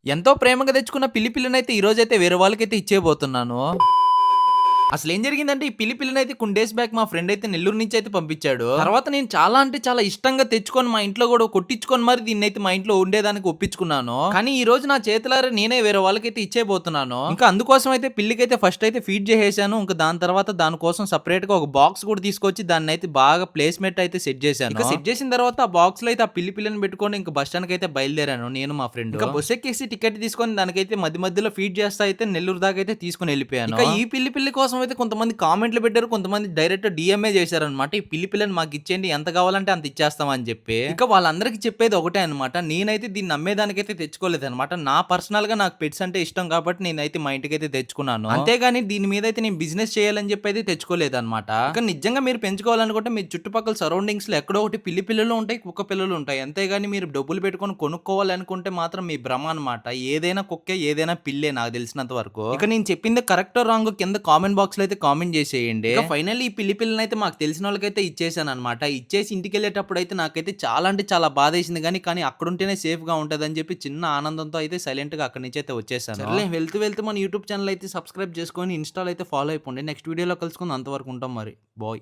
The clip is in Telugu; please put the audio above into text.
ఎంతో ప్రేమగా తెచ్చుకున్న పిల్లినైతే ఈరోజైతే వేరే వాళ్ళకైతే ఇచ్చేయబోతున్నాను. అసలేం జరిగిందంటే ఈ పిల్లినైతే కొన్ని డేస్ బ్యాక్ మా ఫ్రెండ్ అయితే నెల్లూరు నుంచి అయితే పంపించాడు. తర్వాత నేను చాలా అంటే చాలా ఇష్టంగా తెచ్చుకొని మా ఇంట్లో కూడా కొట్టించుకొని మరి దీన్నైతే మా ఇంట్లో ఉండేదానికి ఒప్పించుకున్నాను. కానీ ఈ రోజు నా చేతులారా నేనే వేరే వాళ్ళకైతే ఇచ్చేయబోతున్నాను. ఇంకా అందుకోసం అయితే పిల్లికైతే ఫస్ట్ అయితే ఫీడ్ చేసేసాను. ఇంకా దాని తర్వాత దానికోసం సెపరేట్ గా ఒక బాక్స్ కూడా తీసుకొచ్చి దాన్ని అయితే బాగా ప్లేస్మెంట్ అయితే సెట్ చేశాను. ఇంకా సెట్ చేసిన తర్వాత ఆ బాక్స్ లో అయితే ఆ పిల్లిని పెట్టుకొని ఇంకా బస్ స్టాండ్ అయితే బయలుదేరాను నేను మా ఫ్రెండ్. ఇంకా బస్ ఎక్కేసి టికెట్ తీసుకొని దానికైతే మధ్య మధ్యలో ఫీడ్ చేస్తా అయితే నెల్లూరు దాకా అయితే తీసుకుని వెళ్ళిపోయాను. ఇంకా ఈ పిల్లి కోసం అయితే కొంతమంది కామెంట్లు పెట్టారు, కొంతమంది డైరెక్ట్ డిఎంఏ చేశారనమాట. ఈ పిల్లిని మాకు ఇచ్చేయండి, ఎంత కావాలంటే అంత ఇచ్చేస్తామని చెప్పి. ఇంకా వాళ్ళందరికీ చెప్పేది ఒకటే అనమాట, నేనైతే దీన్ని నమ్మేదానికైతే తెచ్చుకోలేదన్నమాట. నా పర్సనల్ గా నాకు పెట్స్ అంటే ఇష్టం కాబట్టి నేనైతే మా ఇంటికైతే తెచ్చుకున్నాను. అంతేగాని దీని మీద అయితే నేను బిజినెస్ చేయాలని చెప్పి అయితే తెచ్చుకోలేదన్నమాట. ఇంకా నిజంగా మీరు పెంచుకోవాలనుకుంటే మీ చుట్టుపక్కల సరౌండింగ్స్ లో ఎక్కడో ఒకటి పిల్లలు ఉంటాయి, కుక్క పిల్లలు ఉంటాయి. అంతేగాని మీరు డబ్బులు పెట్టుకొని కొనుక్కోవాలనుకుంటే మాత్రం మీ భ్రమ అనమాట. ఏదైనా కుక్కే, ఏదైనా పిల్లే నాకు తెలిసినంత వరకు. ఇక నేను చెప్పింది కరెక్టో రాంగ్ కింద కామెంట్ బాక్స్ లో అయితే కామెంట్ చేసేయండి. ఫైనల్లీ ఈ పిల్లిని అయితే మాకు తెలిసిన వాళ్ళకైతే ఇచ్చేసాను అనమాట. ఇచ్చేసి ఇంటికి వెళ్ళేటప్పుడు అయితే నాకైతే చాలా అంటే చాలా బాధ వేసింది, కానీ అక్కడుంటేనే సేఫ్ గా ఉంటదని చెప్పి చిన్న ఆనందంతో అయితే సైలెంట్ గా అక్కడి నుంచి అయితే వచ్చేసాను. సర్లే, వెళ్తూ వెళ్తూ మన యూట్యూబ్ ఛానల్ అయితే సబ్స్క్రైబ్ చేసుకొని ఇన్స్టాల్ అయితే ఫాలో అయిపోండి. నెక్స్ట్ వీడియోలో కలుసుకుందాం, అంతవరకు ఉంటాం మరి. బాయ్.